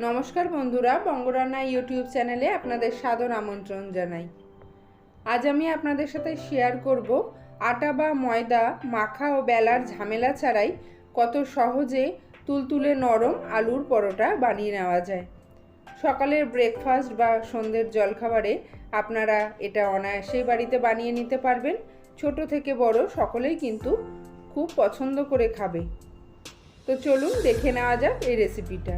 নমস্কার বন্ধুরা, বঙ্গরান্না ইউটিউব চ্যানেলে আপনাদের সাদর আমন্ত্রণ জানাই। আজ আমি আপনাদের সাথে শেয়ার করব আটা বা ময়দা মাখা ও বেলার ঝামেলা ছাড়াই কত সহজে তুলতুলে নরম আলুর পরোটা বানিয়ে নেওয়া যায়। সকালের ব্রেকফাস্ট বা সন্ধ্যের জলখাবারে আপনারা এটা অনায়াসেই বাড়িতে বানিয়ে নিতে পারবেন। ছোট থেকে বড় সকলেই কিন্তু খুব পছন্দ করে খাবে। তো চলুন দেখে নেওয়া যাক এই রেসিপিটা।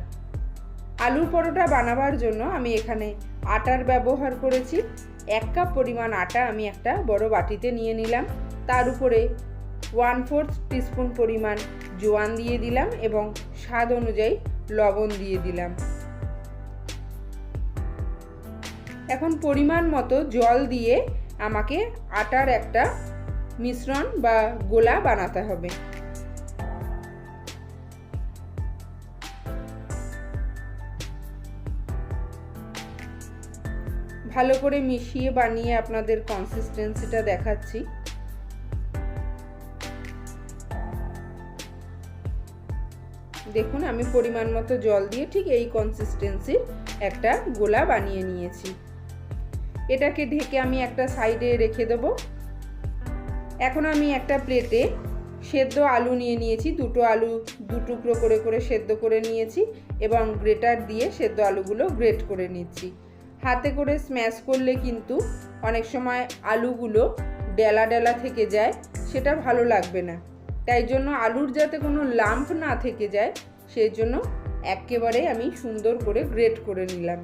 আলুর পরোটা বানাবার জন্য আমি এখানে আটার ব্যবহার করেছি। 1 কাপ পরিমাণ আটা আমি একটা বড় বাটিতে নিয়ে নিলাম। তার উপরে 1/4 টিস্পুন পরিমাণ জোয়ান দিয়ে দিলাম এবং স্বাদ অনুযায়ী লবণ দিয়ে দিলাম। এখন পরিমাণ মতো জল দিয়ে আমাকে আটার একটা মিশ্রণ বা গোলা বানাতে হবে। ভালো করে মিশিয়ে বানিয়ে আপনাদের কনসিস্টেন্সিটা দেখাচ্ছি। দেখুন, আমি পরিমাণ মতো জল দিয়ে ঠিক এই কনসিস্টেন্সির একটা গোলা বানিয়ে নিয়েছি। এটাকে ঢেকে আমি একটা সাইডে রেখে দেব। এখন আমি একটা প্লেটে সেদ্ধ আলু নিয়ে নিয়েছি। দুটো আলু দু টুকরো করে করে সেদ্ধ করে নিয়েছি এবং গ্রেটার দিয়ে সেদ্ধ আলুগুলো গ্রেট করে নিচ্ছি। হাতে করে স্ম্যাশ করলে কিন্তু অনেক সময় আলুগুলো ডেলা ডেলা থেকে যায়, সেটা ভালো লাগবে না। তাই জন্য আলুর যাতে কোনো লাম্প না থেকে যায় সেই জন্য একেবারে আমি সুন্দর করে গ্রেট করে নিলাম।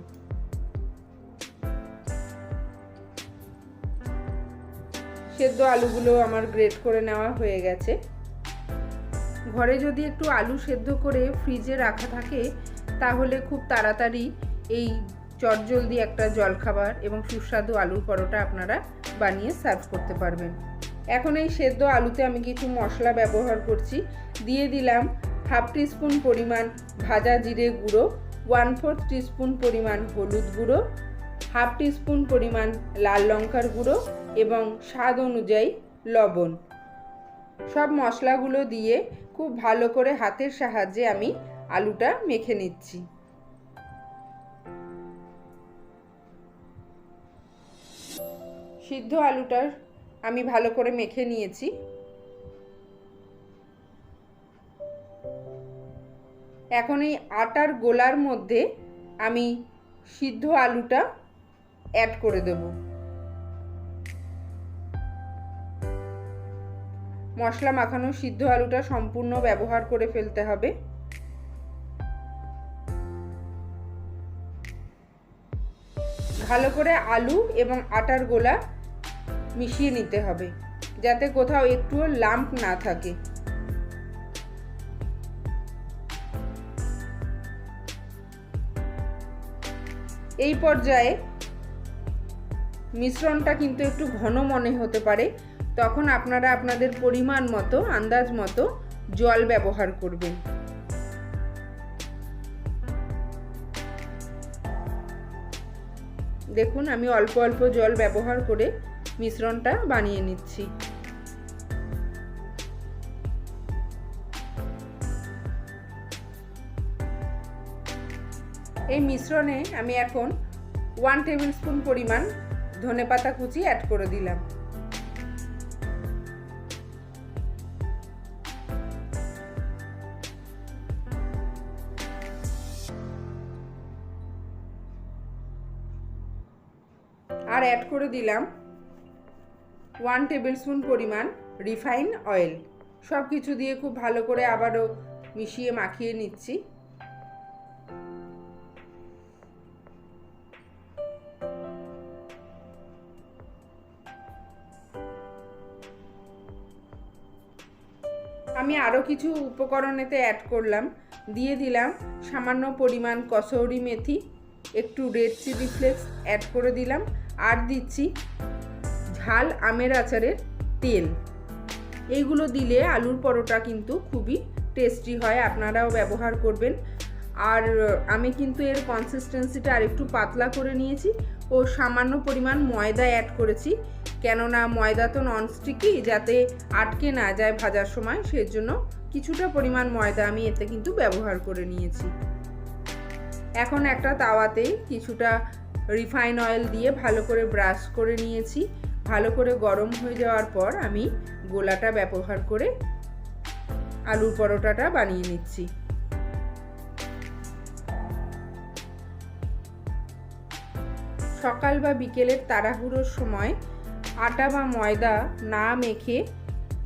সেদ্ধ আলুগুলো আমার গ্রেট করে নেওয়া হয়ে গেছে। ঘরে যদি একটু আলু সেদ্ধ করে ফ্রিজে রাখা থাকে তাহলে খুব তাড়াতাড়ি এই চটজলদি একটা জলখাবার এবং সুস্বাদু আলুর পরোটা আপনারা বানিয়ে সার্ভ করতে পারবেন। এখন এই সেদ্ধ আলুতে আমি কিছু মশলা ব্যবহার করছি। দিয়ে দিলাম 1/2 টিস্পুন পরিমাণ ভাজা জিরে গুঁড়ো, 1/4 টিস্পুন পরিমাণ হলুদ গুঁড়ো, 1/2 টিস্পুন পরিমাণ লাল লঙ্কার গুঁড়ো এবং স্বাদ অনুযায়ী লবণ। সব মশলাগুলো দিয়ে খুব ভালো করে হাতের সাহায্যে আমি আলুটা মেখে নিচ্ছি। সিদ্ধ আলুটা আমি ভালো করে মেখে নিয়েছি। এখন এই আটার গোলার মধ্যে আমি সিদ্ধ আলুটা অ্যাড করে দেব। মশলা মাখানো সিদ্ধ আলুটা সম্পূর্ণ ব্যবহার করে ফেলতে হবে। ভালো করে আলু এবং আটার গোলা মিশিয়ে নিতে হবে যাতে কোথাও একটুও লাম্প না থাকে। এই পর্যায়ে মিশ্রণটা কিন্তু একটু ঘন মনে হতে পারে, তখন আপনারা আপনাদের পরিমাণ মতো আন্দাজ মতো জল ব্যবহার করবেন। দেখুন, আমি অল্প অল্প জল ব্যবহার করে মিশ্রণটা বানিয়ে নিচ্ছি। এই মিশ্রণে আমি এখন 1 টেবিল স্পুন পরিমাণ ধনেপাতা কুচি অ্যাড করে দিলাম। আর অ্যাড করে দিলাম 1 টেবিল স্পুন পরিমাণ রিফাইন অয়েল। সব কিছু দিয়ে খুব ভালো করে আবারও মিশিয়ে মাখিয়ে নিচ্ছি। আমি আরও কিছু উপকরণ এতে অ্যাড করলাম। দিয়ে দিলাম সামান্য পরিমাণ কসৌরি মেথি, একটু রেড চিলি ফ্লেক্স অ্যাড করে দিলাম, আর দিচ্ছি ঝাল আমের আচারের তেল। এইগুলো দিলে আলুর পরোটা কিন্তু খুবই টেস্টি হয়, আপনারাও ব্যবহার করবেন। আর আমি কিন্তু এর কনসিস্টেন্সিটা আর একটু পাতলা করে নিয়েছি ও সামান্য পরিমাণ ময়দা অ্যাড করেছি, কেননা ময়দা তো ননস্টিকি, যাতে আটকে না যায় ভাজার সময়, সেজন্য কিছুটা পরিমাণ ময়দা আমি এতে কিন্তু ব্যবহার করে নিয়েছি। এখন একটা তাওয়াতেই কিছুটা রিফাইন অয়েল দিয়ে ভালো করে ব্রাশ করে নিয়েছি। ভালো করে গরম হয়ে যাওয়ার পর আমি গোলাটা ব্যবহার করে আলুর পরোটাটা বানিয়ে নিচ্ছি। সকাল বা বিকেলের তাড়াহুড়োর সময় আটা বা ময়দা না মেখে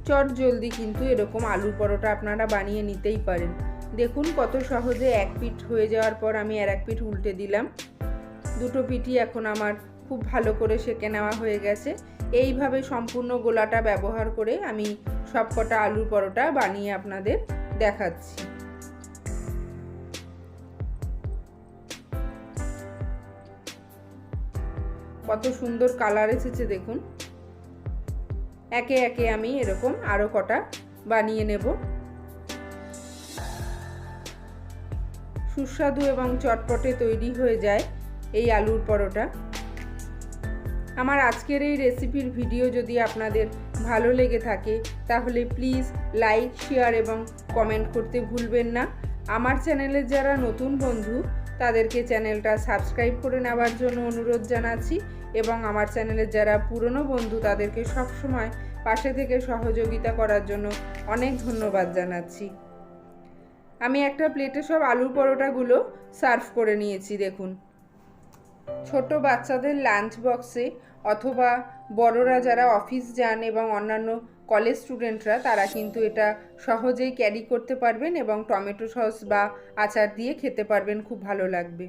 চট জলদি কিন্তু এরকম আলুর পরোটা আপনারা বানিয়ে নিতেই পারেন। দেখুন কত সহজে এক পিঠ হয়ে যাওয়ার পর আমি আর এক পিঠ উল্টে দিলাম। দুটো পিঠই এখন আমার খুব ভালো করে সেঁকে নেওয়া হয়ে গেছে। এইভাবে সম্পূর্ণ গোলাটা ব্যবহার করে আমি সবকটা আলুর পরোটা বানিয়ে আপনাদের দেখাচ্ছি। কত সুন্দর কালার এসেছে দেখুন। একে একে আমি এরকম আরো কটা বানিয়ে নেব। সুস্বাদু এবং চটপটে তৈরি হয়ে যায় এই আলুর পরোটা। আমার আজকের এই রেসিপির ভিডিও যদি আপনাদের ভালো লেগে থাকে তাহলে প্লিজ লাইক, শেয়ার এবং কমেন্ট করতে ভুলবেন না। আমার চ্যানেলের যারা নতুন বন্ধু তাদেরকে চ্যানেলটা সাবস্ক্রাইব করে নেওয়ার জন্য অনুরোধ জানাচ্ছি এবং আমার চ্যানেলের যারা পুরনো বন্ধু তাদেরকে সবসময় পাশে থেকে সহযোগিতা করার জন্য অনেক ধন্যবাদ জানাচ্ছি। আমি একটা প্লেটে সব আলুর পরোটাগুলো সার্ভ করে নিয়েছি। দেখুন, ছোট বাচ্চাদের লাঞ্চ বক্সে অথবা বড়রা যারা অফিস যান এবং অন্যান্য কলেজ স্টুডেন্টরা তারা কিন্তু এটা সহজেই ক্যারি করতে পারবেন এবং টমেটো সস বা আচার দিয়ে খেতে পারবেন, খুব ভালো লাগবে।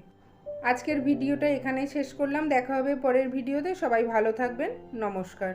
আজকের ভিডিওটা এখানেই শেষ করলাম। দেখা হবে পরের ভিডিওতে। সবাই ভালো থাকবেন। নমস্কার।